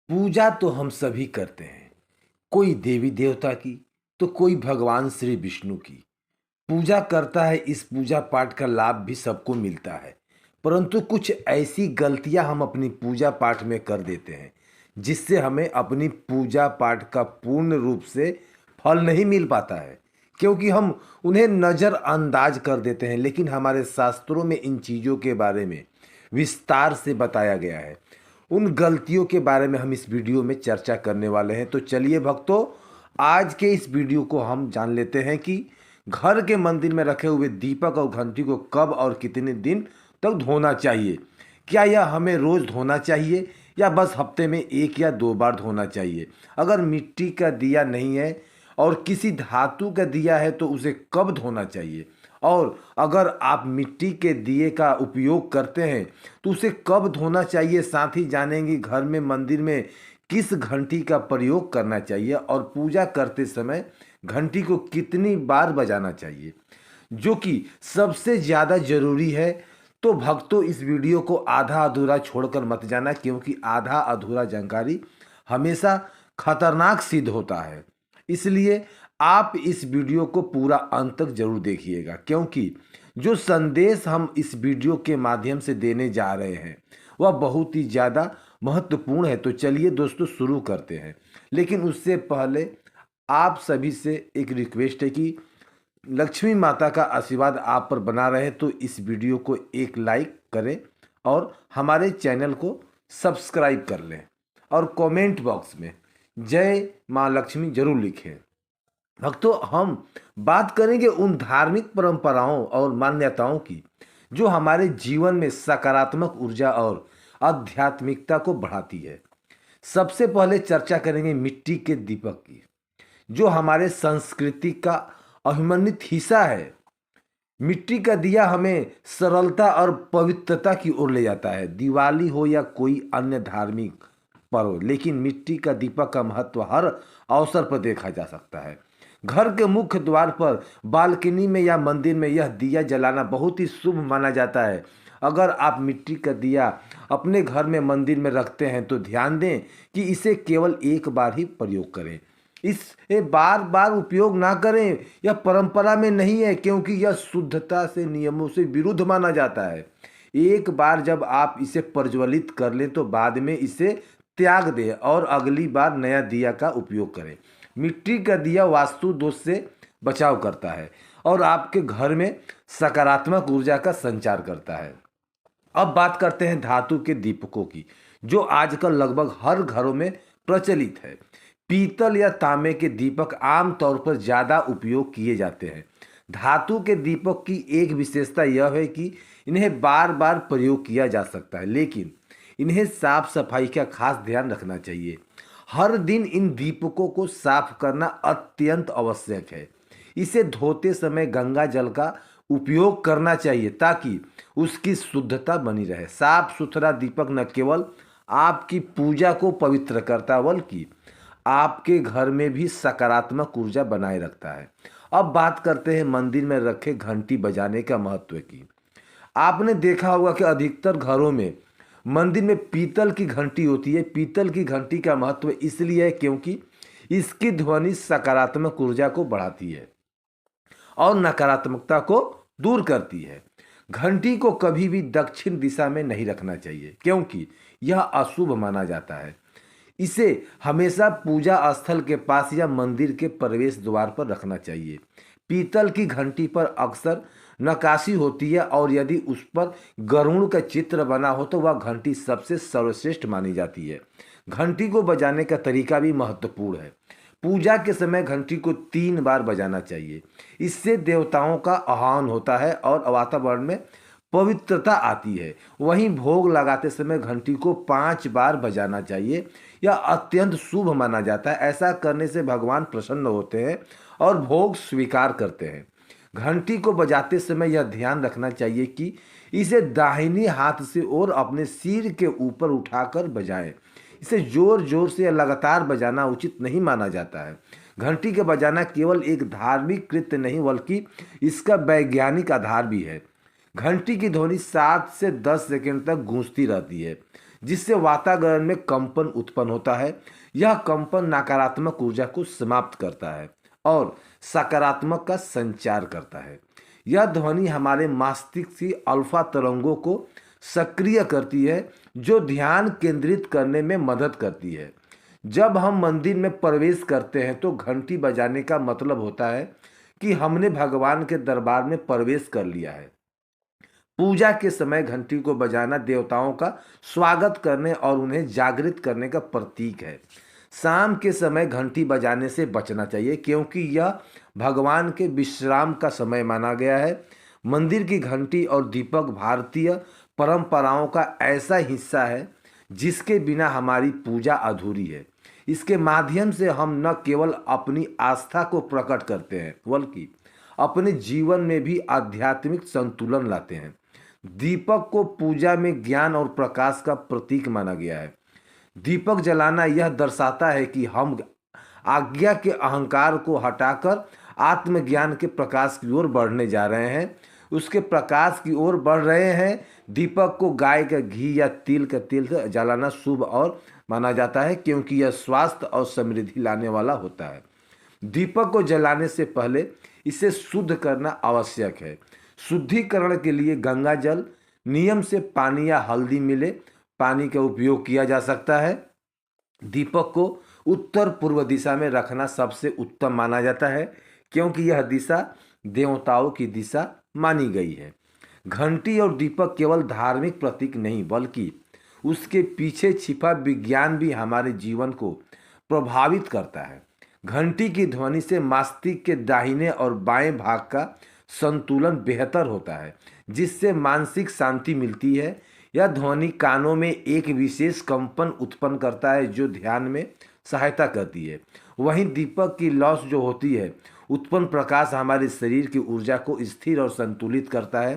पूजा तो हम सभी करते हैं। कोई देवी देवता की तो कोई भगवान श्री विष्णु की। पूजा करता है, इस पूजा पाठ का लाभ भी सबको मिलता है। परंतु कुछ ऐसी गलतियां हम अपनी पूजा पाठ में कर देते हैं जिससे हमें अपनी पूजा पाठ का पूर्ण रूप से फल नहीं मिल पाता है, क्योंकि हम उन्हें नज़रअंदाज कर देते हैं। लेकिन हमारे शास्त्रों में इन चीज़ों के बारे में विस्तार से बताया गया है। उन गलतियों के बारे में हम इस वीडियो में चर्चा करने वाले हैं। तो चलिए भक्तों, आज के इस वीडियो को हम जान लेते हैं कि घर के मंदिर में रखे हुए दीपक और घंटी को कब और कितने दिन तक धोना चाहिए। क्या यह हमें रोज़ धोना चाहिए या बस हफ्ते में 1 या 2 बार धोना चाहिए। अगर मिट्टी का दिया नहीं है और किसी धातु का दिया है तो उसे कब धोना चाहिए। और अगर आप मिट्टी के दिए का उपयोग करते हैं तो उसे कब धोना चाहिए। साथ ही जानेंगे घर में मंदिर में किस घंटी का प्रयोग करना चाहिए और पूजा करते समय घंटी को कितनी बार बजाना चाहिए, जो कि सबसे ज़्यादा ज़रूरी है। तो भक्तों, इस वीडियो को आधा अधूरा छोड़कर मत जाना, क्योंकि आधा अधूरा जानकारी हमेशा खतरनाक सिद्ध होता है। इसलिए आप इस वीडियो को पूरा अंत तक जरूर देखिएगा, क्योंकि जो संदेश हम इस वीडियो के माध्यम से देने जा रहे हैं वह बहुत ही ज़्यादा महत्वपूर्ण है। तो चलिए दोस्तों, शुरू करते हैं। लेकिन उससे पहले आप सभी से एक रिक्वेस्ट है कि लक्ष्मी माता का आशीर्वाद आप पर बना रहे, तो इस वीडियो को एक लाइक करें और हमारे चैनल को सब्सक्राइब कर लें और कमेंट बॉक्स में जय माँ लक्ष्मी जरूर लिखें। भक्तों, हम बात करेंगे उन धार्मिक परंपराओं और मान्यताओं की जो हमारे जीवन में सकारात्मक ऊर्जा और आध्यात्मिकता को बढ़ाती है। सबसे पहले चर्चा करेंगे मिट्टी के दीपक की, जो हमारे संस्कृति का अभिमानित हिस्सा है। मिट्टी का दिया हमें सरलता और पवित्रता की ओर ले जाता है। दिवाली हो या कोई अन्य धार्मिक पर्व, लेकिन मिट्टी का दीपक का महत्व हर अवसर पर देखा जा सकता है। घर के मुख्य द्वार पर, बालकनी में या मंदिर में यह दिया जलाना बहुत ही शुभ माना जाता है। अगर आप मिट्टी का दिया अपने घर में मंदिर में रखते हैं तो ध्यान दें कि इसे केवल एक बार ही प्रयोग करें। इसे बार बार उपयोग ना करें। यह परंपरा में नहीं है, क्योंकि यह शुद्धता से नियमों से विरुद्ध माना जाता है। एक बार जब आप इसे प्रज्वलित कर लें तो बाद में इसे त्याग दें और अगली बार नया दिया का उपयोग करें। मिट्टी का दिया वास्तु दोष से बचाव करता है और आपके घर में सकारात्मक ऊर्जा का संचार करता है। अब बात करते हैं धातु के दीपकों की, जो आजकल लगभग हर घरों में प्रचलित है। पीतल या तांबे के दीपक आमतौर पर ज़्यादा उपयोग किए जाते हैं। धातु के दीपक की एक विशेषता यह है कि इन्हें बार बार प्रयोग किया जा सकता है, लेकिन इन्हें साफ सफाई का खास ध्यान रखना चाहिए। हर दिन इन दीपकों को साफ करना अत्यंत आवश्यक है। इसे धोते समय गंगा जल का उपयोग करना चाहिए ताकि उसकी शुद्धता बनी रहे। साफ सुथरा दीपक न केवल आपकी पूजा को पवित्र करता बल्कि आपके घर में भी सकारात्मक ऊर्जा बनाए रखता है। अब बात करते हैं मंदिर में रखे घंटी बजाने का महत्व की। आपने देखा होगा कि अधिकतर घरों में मंदिर में पीतल की घंटी होती है। पीतल की घंटी का महत्व इसलिए है क्योंकि इसकी ध्वनि सकारात्मक ऊर्जा को बढ़ाती है और नकारात्मकता को दूर करती है। घंटी को कभी भी दक्षिण दिशा में नहीं रखना चाहिए, क्योंकि यह अशुभ माना जाता है। इसे हमेशा पूजा स्थल के पास या मंदिर के प्रवेश द्वार पर रखना चाहिए। पीतल की घंटी पर अक्सर नक्काशी होती है और यदि उस पर गरुड़ का चित्र बना हो तो वह घंटी सबसे सर्वश्रेष्ठ मानी जाती है। घंटी को बजाने का तरीका भी महत्वपूर्ण है। पूजा के समय घंटी को 3 बार बजाना चाहिए। इससे देवताओं का आह्वान होता है और वातावरण में पवित्रता आती है। वहीं भोग लगाते समय घंटी को 5 बार बजाना चाहिए। यह अत्यंत शुभ माना जाता है। ऐसा करने से भगवान प्रसन्न होते हैं और भोग स्वीकार करते हैं। घंटी को बजाते समय यह ध्यान रखना चाहिए कि इसे दाहिनी हाथ से और अपने सिर के ऊपर उठाकर बजाएं। इसे जोर जोर से या लगातार बजाना उचित नहीं माना जाता है। घंटी के बजाना केवल एक धार्मिक कृत्य नहीं बल्कि इसका वैज्ञानिक आधार भी है। घंटी की ध्वनि 7 से 10 सेकंड तक गूंजती रहती है, जिससे वातावरण में कंपन उत्पन्न होता है। यह कंपन नकारात्मक ऊर्जा को समाप्त करता है और सकारात्मक का संचार करता है। यह ध्वनि हमारे मस्तिष्क की अल्फा तरंगों को सक्रिय करती है, जो ध्यान केंद्रित करने में मदद करती है। जब हम मंदिर में प्रवेश करते हैं तो घंटी बजाने का मतलब होता है कि हमने भगवान के दरबार में प्रवेश कर लिया है। पूजा के समय घंटी को बजाना देवताओं का स्वागत करने और उन्हें जागृत करने का प्रतीक है। शाम के समय घंटी बजाने से बचना चाहिए, क्योंकि यह भगवान के विश्राम का समय माना गया है। मंदिर की घंटी और दीपक भारतीय परंपराओं का ऐसा हिस्सा है जिसके बिना हमारी पूजा अधूरी है। इसके माध्यम से हम न केवल अपनी आस्था को प्रकट करते हैं, बल्कि अपने जीवन में भी आध्यात्मिक संतुलन लाते हैं। दीपक को पूजा में ज्ञान और प्रकाश का प्रतीक माना गया है। दीपक जलाना यह दर्शाता है कि हम आज्ञा के अहंकार को हटाकर आत्मज्ञान के प्रकाश की ओर बढ़ने जा रहे हैं, उसके प्रकाश की ओर बढ़ रहे हैं। दीपक को गाय का घी या तिल का तेल से जलाना शुभ और माना जाता है, क्योंकि यह स्वास्थ्य और समृद्धि लाने वाला होता है। दीपक को जलाने से पहले इसे शुद्ध करना आवश्यक है। शुद्धिकरण के लिए गंगा जल, नियम से पानी या हल्दी मिले पानी का उपयोग किया जा सकता है। दीपक को उत्तर पूर्व दिशा में रखना सबसे उत्तम माना जाता है, क्योंकि यह दिशा देवताओं की दिशा मानी गई है। घंटी और दीपक केवल धार्मिक प्रतीक नहीं, बल्कि उसके पीछे छिपा विज्ञान भी हमारे जीवन को प्रभावित करता है। घंटी की ध्वनि से मस्तिष्क के दाहिने और बाएं भाग का संतुलन बेहतर होता है, जिससे मानसिक शांति मिलती है। यह ध्वनि कानों में एक विशेष कंपन उत्पन्न करता है, जो ध्यान में सहायता करती है। वहीं दीपक की लौस जो होती है, उत्पन्न प्रकाश हमारे शरीर की ऊर्जा को स्थिर और संतुलित करता है।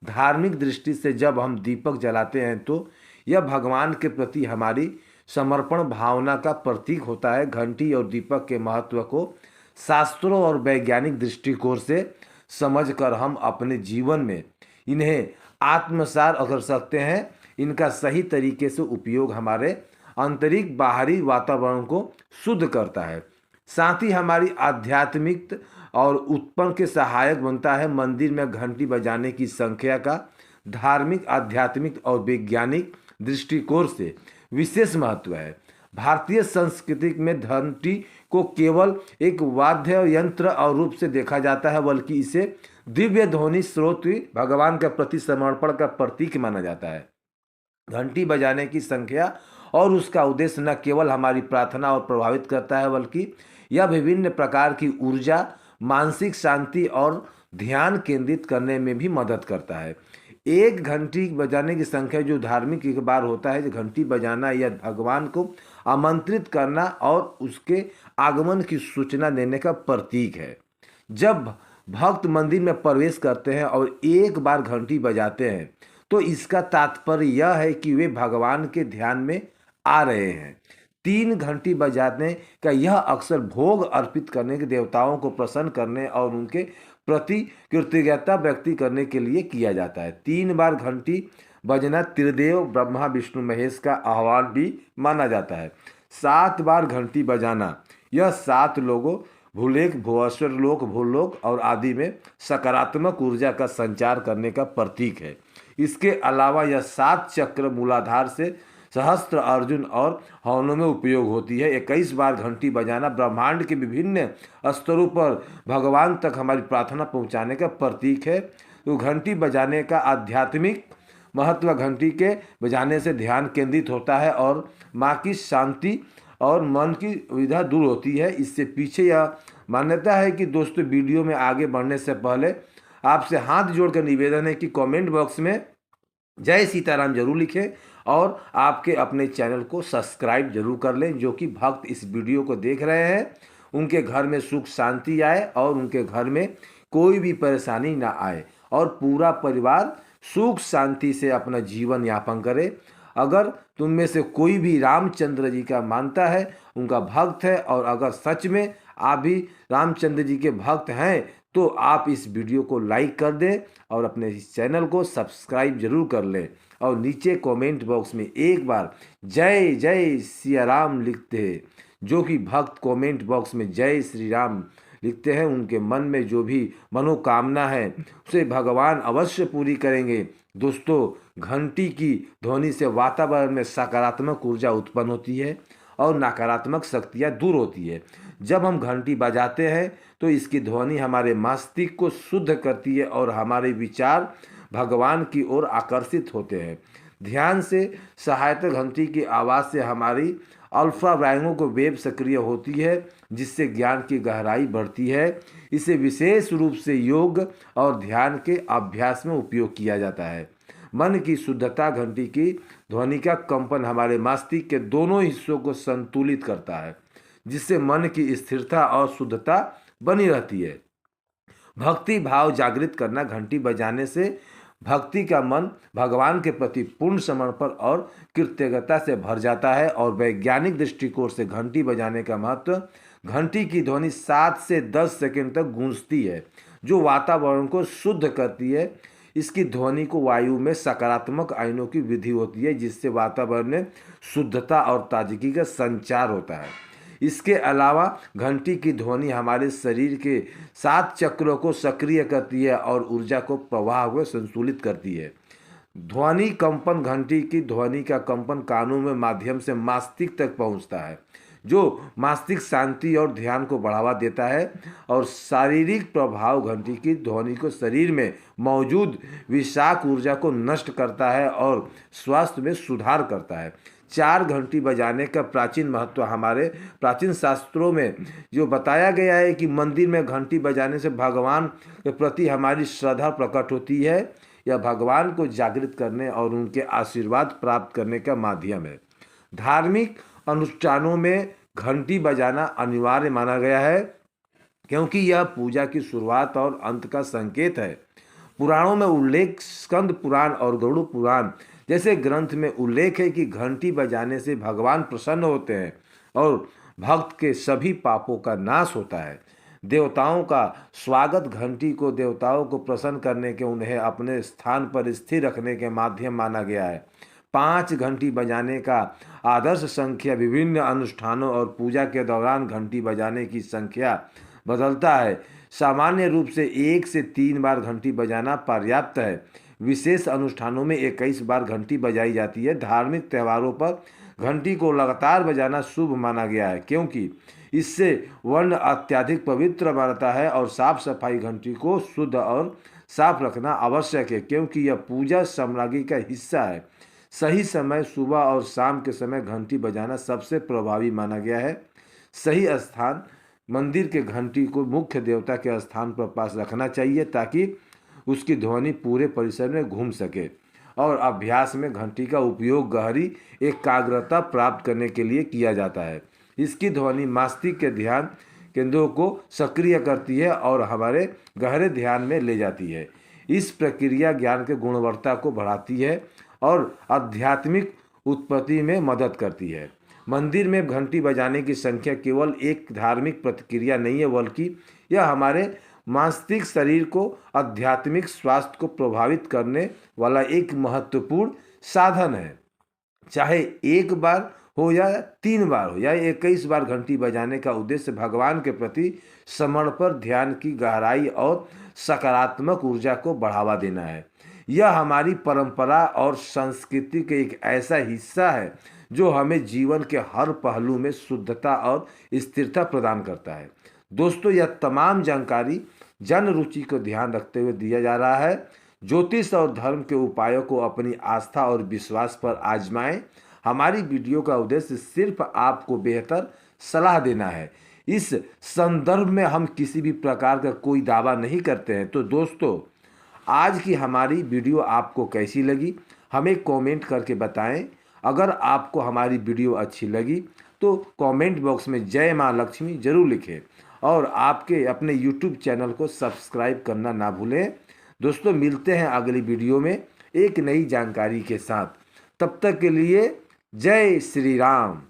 धार्मिक दृष्टि से जब हम दीपक जलाते हैं तो यह भगवान के प्रति हमारी समर्पण भावना का प्रतीक होता है। घंटी और दीपक के महत्व को शास्त्रों और वैज्ञानिक दृष्टिकोण से समझकर हम अपने जीवन में इन्हें आत्मसात कर सकते हैं। इनका सही तरीके से उपयोग हमारे आंतरिक बाहरी वातावरण को शुद्ध करता है, साथ ही हमारी आध्यात्मिक और उत्पन्न के सहायक बनता है। मंदिर में घंटी बजाने की संख्या का धार्मिक, आध्यात्मिक और वैज्ञानिक दृष्टिकोण से विशेष महत्व है। भारतीय संस्कृति में घंटी को केवल एक वाद्य यंत्र और रूप से देखा जाता है, बल्कि इसे दिव्य ध्वनि स्रोत भगवान के प्रति समर्पण का प्रतीक माना जाता है। घंटी बजाने की संख्या और उसका उद्देश्य न केवल हमारी प्रार्थना और प्रभावित करता है, बल्कि यह विभिन्न प्रकार की ऊर्जा, मानसिक शांति और ध्यान केंद्रित करने में भी मदद करता है। एक घंटी बजाने की संख्या जो धार्मिक एक बार होता है, घंटी बजाना यह भगवान को आमंत्रित करना और उसके आगमन की सूचना देने का प्रतीक है। जब भक्त मंदिर में प्रवेश करते हैं और एक बार घंटी बजाते हैं तो इसका तात्पर्य यह है कि वे भगवान के ध्यान में आ रहे हैं। 3 घंटी बजाने का यह अक्सर भोग अर्पित करने के, देवताओं को प्रसन्न करने और उनके प्रति कृतज्ञता व्यक्त करने के लिए किया जाता है। 3 बार घंटी बजना त्रिदेव ब्रह्मा विष्णु महेश का आह्वान भी माना जाता है। 7 बार घंटी बजाना यह 7 लोगों भूलोक, भुवस्वर लोक, भूलोक और आदि में सकारात्मक ऊर्जा का संचार करने का प्रतीक है। इसके अलावा यह 7 चक्र मूलाधार से सहस्त्र अर्जुन और हवनों में उपयोग होती है। 21 बार घंटी बजाना ब्रह्मांड के विभिन्न स्तरों पर भगवान तक हमारी प्रार्थना पहुंचाने का प्रतीक है। तो घंटी बजाने का आध्यात्मिक महत्व, घंटी के बजाने से ध्यान केंद्रित होता है और माँ की शांति और मन की विधा दूर होती है। इससे पीछे यह मान्यता है कि दोस्तों, वीडियो में आगे बढ़ने से पहले आपसे हाथ जोड़कर निवेदन है कि कमेंट बॉक्स में जय सीताराम जरूर लिखें और आपके अपने चैनल को सब्सक्राइब जरूर कर लें। जो कि भक्त इस वीडियो को देख रहे हैं उनके घर में सुख शांति आए और उनके घर में कोई भी परेशानी ना आए और पूरा परिवार सुख शांति से अपना जीवन यापन करे। अगर तुम में से कोई भी रामचंद्र जी का मानता है, उनका भक्त है, और अगर सच में आप भी रामचंद्र जी के भक्त हैं तो आप इस वीडियो को लाइक कर दें और अपने इस चैनल को सब्सक्राइब जरूर कर लें और नीचे कमेंट बॉक्स में एक बार जय जय सिया राम लिखते हैं। जो कि भक्त कमेंट बॉक्स में जय श्री राम लिखते हैं, उनके मन में जो भी मनोकामना है उसे भगवान अवश्य पूरी करेंगे। दोस्तों, घंटी की ध्वनि से वातावरण में सकारात्मक ऊर्जा उत्पन्न होती है और नकारात्मक शक्तियाँ दूर होती है। जब हम घंटी बजाते हैं तो इसकी ध्वनि हमारे मस्तिष्क को शुद्ध करती है और हमारे विचार भगवान की ओर आकर्षित होते हैं। ध्यान से सहायता घंटी की आवाज़ से हमारी अल्फा ब्रेनों को वेब सक्रिय होती है, जिससे ज्ञान की गहराई बढ़ती है। इसे विशेष रूप से योग और ध्यान के अभ्यास में उपयोग किया जाता है। मन की शुद्धता घंटी की ध्वनि का कंपन हमारे मस्तिष्क के दोनों हिस्सों को संतुलित करता है, जिससे मन की स्थिरता और शुद्धता बनी रहती है। भक्ति भाव जागृत करना घंटी बजाने से भक्ति का मन भगवान के प्रति पूर्ण समर्पण और कृतज्ञता से भर जाता है। और वैज्ञानिक दृष्टिकोण से घंटी बजाने का महत्व, घंटी की ध्वनि 7 से 10 सेकंड तक गूंजती है, जो वातावरण को शुद्ध करती है। इसकी ध्वनि को वायु में सकारात्मक आयनों की वृद्धि होती है, जिससे वातावरण में शुद्धता और ताजगी का संचार होता है। इसके अलावा घंटी की ध्वनि हमारे शरीर के 7 चक्रों को सक्रिय करती है और ऊर्जा को प्रवाह हुए संतुलित करती है। ध्वनि कंपन, घंटी की ध्वनि का कंपन कानों में माध्यम से मस्तिष्क तक पहुंचता है, जो मस्तिष्क शांति और ध्यान को बढ़ावा देता है। और शारीरिक प्रभाव, घंटी की ध्वनि को शरीर में मौजूद विषाक्त ऊर्जा को नष्ट करता है और स्वास्थ्य में सुधार करता है। 4 घंटी बजाने का प्राचीन महत्व, हमारे प्राचीन शास्त्रों में जो बताया गया है कि मंदिर में घंटी बजाने से भगवान के प्रति हमारी श्रद्धा प्रकट होती है। यह भगवान को जागृत करने और उनके आशीर्वाद प्राप्त करने का माध्यम है। धार्मिक अनुष्ठानों में घंटी बजाना अनिवार्य माना गया है, क्योंकि यह पूजा की शुरुआत और अंत का संकेत है। पुराणों में उल्लेख, स्कंद पुराण और गरुड़ पुराण जैसे ग्रंथ में उल्लेख है कि घंटी बजाने से भगवान प्रसन्न होते हैं और भक्त के सभी पापों का नाश होता है। देवताओं का स्वागत, घंटी को देवताओं को प्रसन्न करने के, उन्हें अपने स्थान पर स्थिर रखने के माध्यम माना गया है। 5 घंटी बजाने का आदर्श संख्या विभिन्न अनुष्ठानों और पूजा के दौरान घंटी बजाने की संख्या बदलता है। सामान्य रूप से 1 से 3 बार घंटी बजाना पर्याप्त है। विशेष अनुष्ठानों में 21 बार घंटी बजाई जाती है। धार्मिक त्योहारों पर घंटी को लगातार बजाना शुभ माना गया है, क्योंकि इससे वर्ण अत्यधिक पवित्र बनता है। और साफ सफाई, घंटी को शुद्ध और साफ रखना आवश्यक है, क्योंकि यह पूजा सामग्री का हिस्सा है। सही समय, सुबह और शाम के समय घंटी बजाना सबसे प्रभावी माना गया है। सही स्थान, मंदिर के घंटी को मुख्य देवता के स्थान पर पास रखना चाहिए, ताकि उसकी ध्वनि पूरे परिसर में घूम सके। और अभ्यास में घंटी का उपयोग गहरी एकाग्रता प्राप्त करने के लिए किया जाता है। इसकी ध्वनि मस्तिष्क के ध्यान केंद्रों को सक्रिय करती है और हमारे गहरे ध्यान में ले जाती है। इस प्रक्रिया ज्ञान के गुणवत्ता को बढ़ाती है और आध्यात्मिक उत्पत्ति में मदद करती है। मंदिर में घंटी बजाने की संख्या केवल एक धार्मिक प्रतिक्रिया नहीं है, बल्कि यह हमारे मस्तिष्क शरीर को आध्यात्मिक स्वास्थ्य को प्रभावित करने वाला एक महत्वपूर्ण साधन है। चाहे 1 बार हो या 3 बार हो या 21 बार घंटी बजाने का उद्देश्य भगवान के प्रति समर्पण, ध्यान की गहराई और सकारात्मक ऊर्जा को बढ़ावा देना है। यह हमारी परंपरा और संस्कृति के एक ऐसा हिस्सा है जो हमें जीवन के हर पहलू में शुद्धता और स्थिरता प्रदान करता है। दोस्तों, यह तमाम जानकारी जन रुचि को ध्यान रखते हुए दिया जा रहा है। ज्योतिष और धर्म के उपायों को अपनी आस्था और विश्वास पर आजमाएं। हमारी वीडियो का उद्देश्य सिर्फ आपको बेहतर सलाह देना है। इस संदर्भ में हम किसी भी प्रकार का कोई दावा नहीं करते हैं। तो दोस्तों, आज की हमारी वीडियो आपको कैसी लगी, हमें कमेंट करके बताएं। अगर आपको हमारी वीडियो अच्छी लगी तो कमेंट बॉक्स में जय माँ लक्ष्मी जरूर लिखें और आपके अपने यूट्यूब चैनल को सब्सक्राइब करना ना भूलें। दोस्तों, मिलते हैं अगली वीडियो में एक नई जानकारी के साथ। तब तक के लिए जय श्री राम।